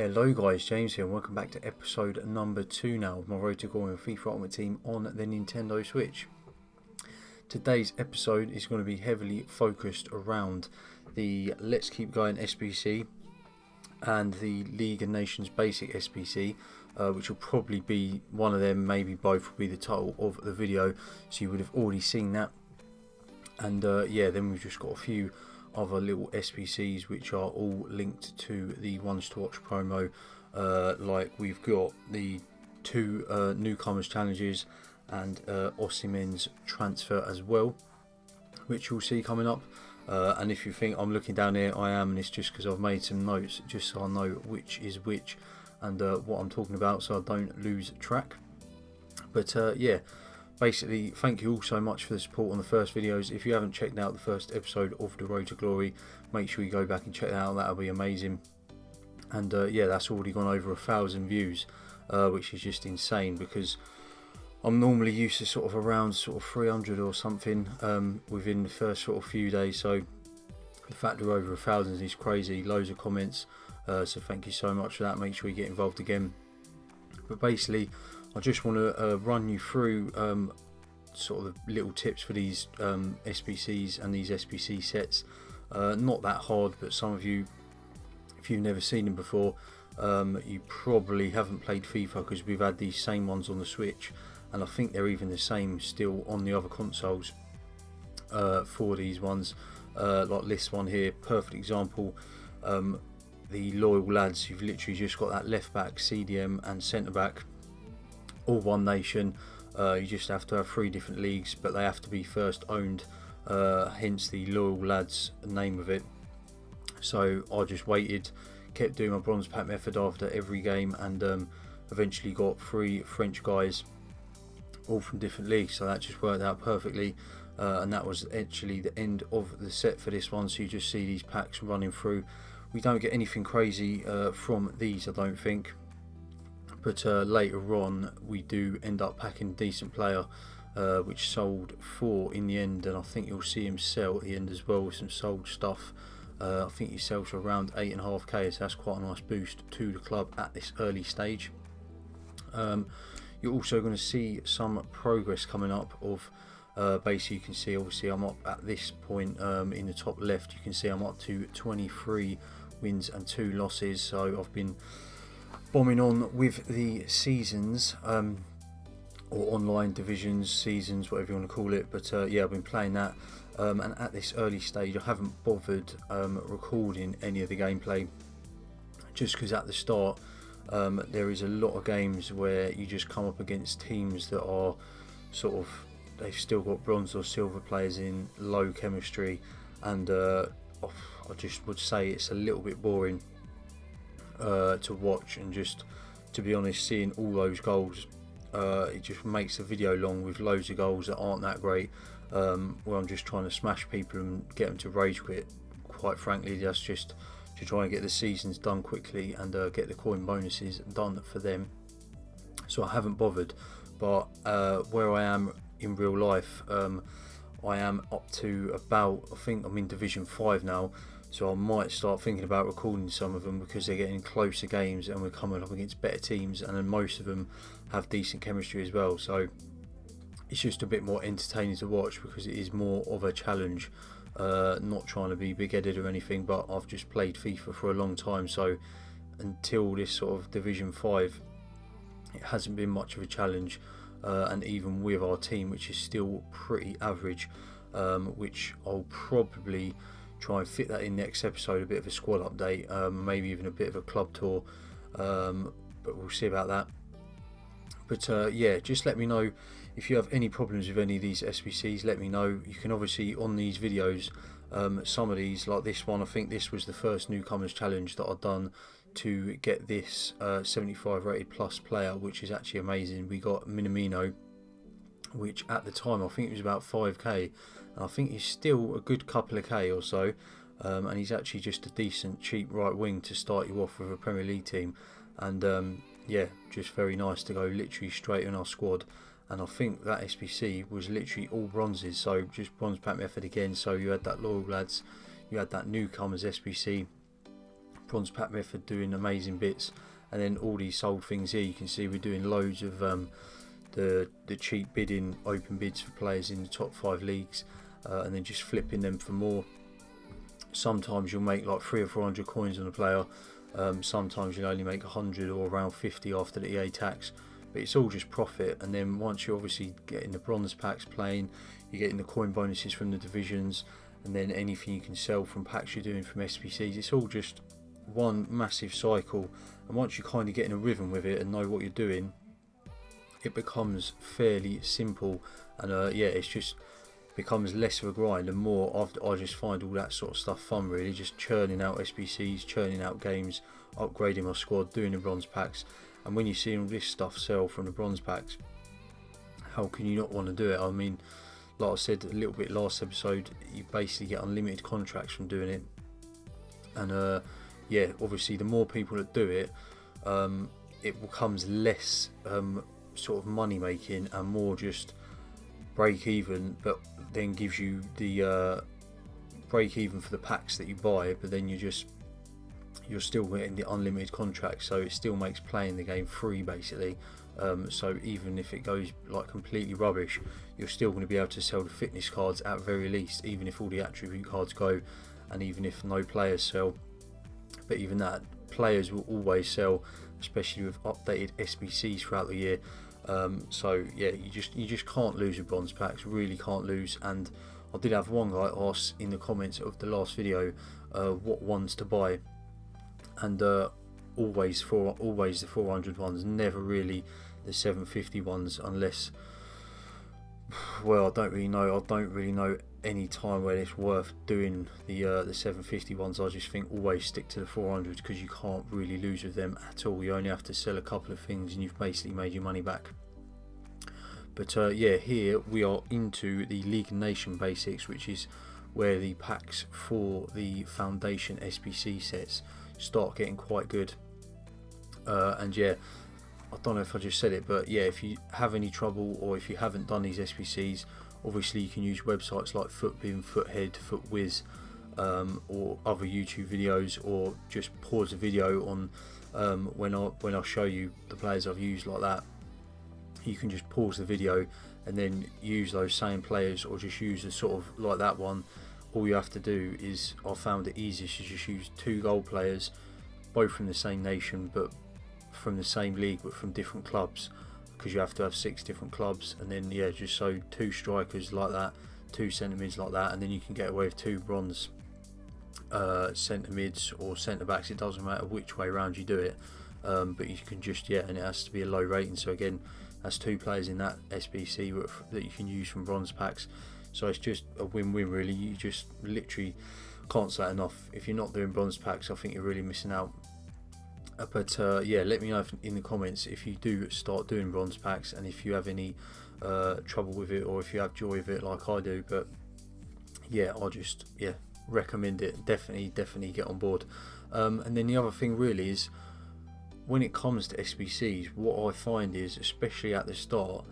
Hello guys, James here and welcome back to episode number 2 now of my Road to Glory FIFA Ultimate Team on the Nintendo Switch. Today's episode is going to be heavily focused around the Let's Keep Going SBC and the League of Nations Basic SBC, which will probably be one of them, maybe both will be the title of the video, so you would have already seen that. And yeah, then we've just got a few other little SBCs which are all linked to the ones to watch promo, like we've got the 2 Newcomers challenges and Osimhens Transfer as well, which you'll see coming up. And if you think I'm looking down here, I am, and it's just because I've made some notes just so I know which is which and what I'm talking about, so I don't lose track. But yeah, basically, thank you all so much for the support on the first videos. If you haven't checked out the first episode of the Road to Glory, make sure you go back and check that out. That'll be amazing. And yeah, that's already gone over 1,000 views, which is just insane, because I'm normally used to sort of around 300 or something within the first few days. So the fact we're over 1,000 is crazy. Loads of comments, so thank you so much for that. Make sure you get involved again. But basically, I just want to run you through sort of the little tips for these SBCs and these SBC sets. Not that hard, but some of you, if you've never seen them before, you probably haven't played FIFA, because we've had these same ones on the Switch, and I think they're even the same still on the other consoles for these ones. Like this one here, perfect example. The loyal lads, you've literally just got that left back, CDM and centre back, all one nation. You just have to have 3 different leagues, but they have to be first owned, hence the loyal lads name of it. So I just waited, kept doing my bronze pack method after every game, and eventually got 3 French guys, all from different leagues, so that just worked out perfectly. And that was actually the end of the set for this one. So you just see these packs running through. We don't get anything crazy from these, I don't think, but later on we do end up packing a decent player, which sold for in the end, and I think you'll see him sell at the end as well with some sold stuff. I think he sells for around 8.5k, so that's quite a nice boost to the club at this early stage. You're also going to see some progress coming up of basically, you can see obviously I'm up at this point in the top left. You can see I'm up to 23 wins and 2 losses, so I've been bombing on with the seasons, or online divisions, seasons, whatever you want to call it. But yeah, I've been playing that, and at this early stage I haven't bothered recording any of the gameplay, just because at the start there is a lot of games where you just come up against teams that are they've still got bronze or silver players in, low chemistry, and I just would say it's a little bit boring to watch. And just to be honest, seeing all those goals, it just makes the video long with loads of goals that aren't that great, where I'm just trying to smash people and get them to rage quit. Quite frankly, that's just to try and get the seasons done quickly and get the coin bonuses done for them. So I haven't bothered. But where I am in real life, I am up to about, I think I'm in Division 5 now, so I might start thinking about recording some of them, because they're getting closer games and we're coming up against better teams, and then most of them have decent chemistry as well, so it's just a bit more entertaining to watch, because it is more of a challenge. Not trying to be big-headed or anything, but I've just played FIFA for a long time, so until this sort of Division 5 it hasn't been much of a challenge. And even with our team, which is still pretty average, which I'll probably try and fit that in next episode, a bit of a squad update, maybe even a bit of a club tour, but we'll see about that. But yeah, just let me know if you have any problems with any of these SBCs. Let me know. You can obviously, on these videos, some of these, like this one, I think this was the first Newcomers challenge that I've done to get this 75 rated plus player, which is actually amazing. We got Minamino, which at the time I think it was about 5k, and I think he's still a good couple of k or so, and he's actually just a decent cheap right wing to start you off with a Premier League team. And yeah, just very nice to go literally straight in our squad. And I think that SBC was literally all bronzes, so just bronze pack method again. So you had that loyal lads, you had that Newcomers SBC, bronze pack method doing amazing bits, and then all these sold things here, you can see we're doing loads of the cheap bidding, open bids for players in the top 5 leagues, and then just flipping them for more. Sometimes you'll make like 300 or 400 coins on a player, sometimes you'll only make 100 or around 50 after the EA tax, but it's all just profit. And then once you're obviously getting the bronze packs playing, you're getting the coin bonuses from the divisions, and then anything you can sell from packs you're doing from SBCs. It's all just one massive cycle, and once you kind of get in a rhythm with it and know what you're doing, it becomes fairly simple. And yeah, it's just becomes less of a grind and more. I just find all that sort of stuff fun, really, just churning out SBCs, churning out games, upgrading my squad, doing the bronze packs. And when you see all this stuff sell from the bronze packs, how can you not want to do it? I mean, like I said a little bit last episode, you basically get unlimited contracts from doing it. And yeah, obviously the more people that do it, it becomes less sort of money making and more just break even, but then gives you the break even for the packs that you buy, but then you're still getting the unlimited contract, so it still makes playing the game free basically. So even if it goes like completely rubbish, you're still going to be able to sell the fitness cards at very least, even if all the attribute cards go, and even if no players sell. But even that, players will always sell, especially with updated SBCs throughout the year. So yeah, you just can't lose with bronze packs, really can't lose. And I did have one guy ask in the comments of the last video what ones to buy, and always the 400 ones, never really the 750 ones, unless, well, I don't really know any time where it's worth doing the 750 ones. I just think always stick to the 400s, because you can't really lose with them at all. You only have to sell a couple of things and you've basically made your money back. But yeah, here we are into the League and Nation basics, which is where the packs for the Foundation SBC sets start getting quite good. And yeah, I don't know if I just said it, but yeah, if you have any trouble or if you haven't done these SBCs, obviously you can use websites like Footbin, Foothead, Footwiz, or other YouTube videos, or just pause the video on when I show you the players I've used like that. You can just pause the video and then use those same players, or just use the sort of like that one. All you have to do is, I found it easiest, is just use 2 goal players, both from the same nation but from the same league but from different clubs, because you have to have 6 different clubs. And then yeah, just so 2 strikers like that, 2 centre mids like that, and then you can get away with 2 bronze centre mids or centre backs. It doesn't matter which way around you do it, but you can just, yeah, and it has to be a low rating. So again, that's 2 players in that SBC that you can use from bronze packs. So it's just a win-win, really. You just literally can't say enough. If you're not doing bronze packs, I think you're really missing out. But yeah, let me know in the comments if you do start doing bronze packs, and if you have any trouble with it, or if you have joy with it like I do. But yeah, I just, yeah, recommend it. Definitely get on board. And then the other thing really is, when it comes to SBCs, what I find is, especially at the start,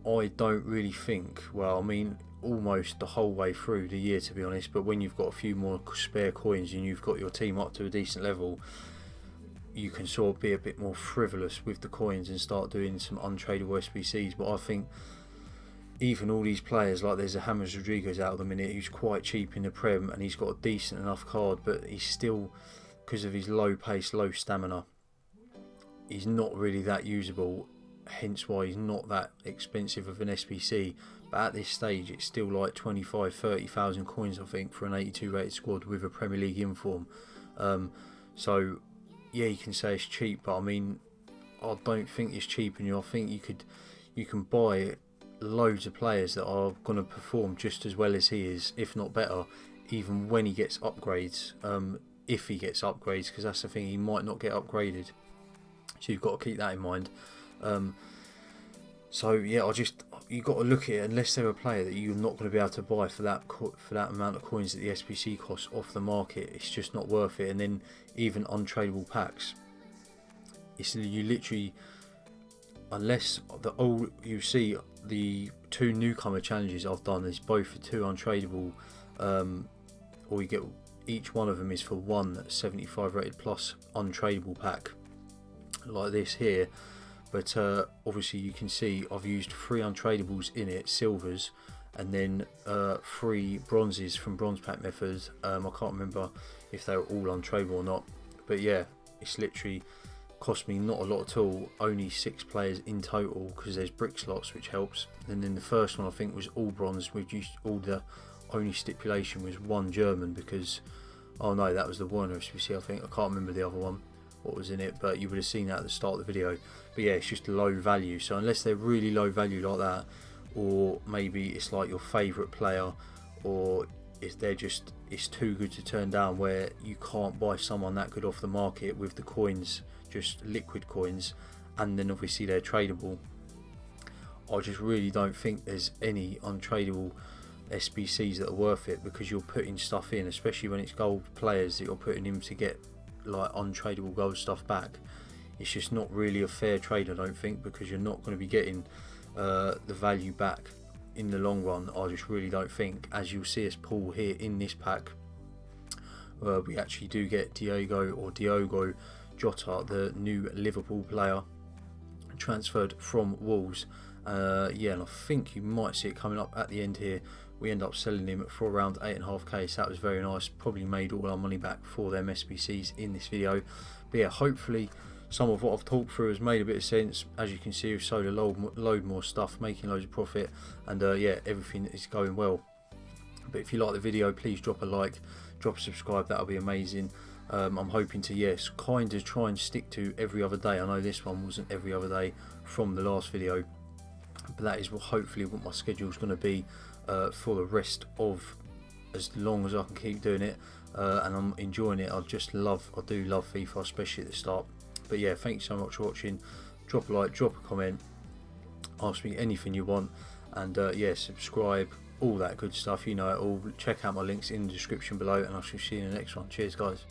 I don't really think, well, I mean, almost the whole way through the year, to be honest, but when you've got a few more spare coins and you've got your team up to a decent level, you can sort of be a bit more frivolous with the coins and start doing some untradeable SBCs. But I think even all these players, like there's a James Rodriguez out at the minute who's quite cheap in the Prem, and he's got a decent enough card, but he's still, because of his low pace, low stamina, he's not really that usable, hence why he's not that expensive of an SBC. But at this stage, it's still like 25,000-30,000 coins, I think, for an 82 rated squad with a Premier League inform. So yeah, you can say it's cheap, but I mean, I don't think it's cheap. And I think you can buy loads of players that are going to perform just as well as he is, if not better, even when he gets upgrades. If he gets upgrades, because that's the thing, he might not get upgraded, so you've got to keep that in mind. So yeah, you got to look at it, unless they're a player that you're not going to be able to buy for that amount of coins that the SBC costs off the market, it's just not worth it. And then even untradeable packs, you literally, unless you see the 2 newcomer challenges I've done is both for 2 untradeable, or you get each one of them is for one 75 rated plus untradeable pack like this here. But obviously you can see I've used 3 untradables in it, silvers, and then 3 bronzes from bronze pack methods. I can't remember if they were all untradeable or not, but yeah, it's literally cost me not a lot at all, only 6 players in total, because there's brick slots, which helps. And then the first one I think was all bronze, with all the only stipulation was 1 German, because, oh no, that was the Warner SBC, I think. I can't remember the other one, what was in it, but you would have seen that at the start of the video. But yeah, it's just low value, so unless they're really low value like that, or maybe it's like your favourite player, or if they're just, it's too good to turn down, where you can't buy someone that good off the market with the coins, just liquid coins, and then obviously they're tradable, I just really don't think there's any untradeable SBCs that are worth it, because you're putting stuff in, especially when it's gold players that you're putting in to get like untradeable gold stuff back. It's just not really a fair trade, I don't think, because you're not going to be getting the value back in the long run. I just really don't think. As you'll see us pull here in this pack, we actually do get Diogo Jota, the new Liverpool player, transferred from Wolves. Yeah, and I think you might see it coming up at the end here. We end up selling him for around 8.5k, so that was very nice. Probably made all our money back for them SBCs in this video. But yeah, hopefully some of what I've talked through has made a bit of sense. As you can see, we've sold a load more stuff, making loads of profit, and yeah, everything is going well. But if you like the video, please drop a like, drop a subscribe, that'll be amazing. I'm hoping to, yes, kind of try and stick to every other day. I know this one wasn't every other day from the last video, but that is hopefully what my schedule is going to be for the rest of, as long as I can keep doing it, and I'm enjoying it. I do love FIFA, especially at the start. But yeah, thanks so much for watching. Drop a like, drop a comment, ask me anything you want, and yeah, subscribe, all that good stuff, you know it all. Check out my links in the description below, and I shall see you in the next one. Cheers guys.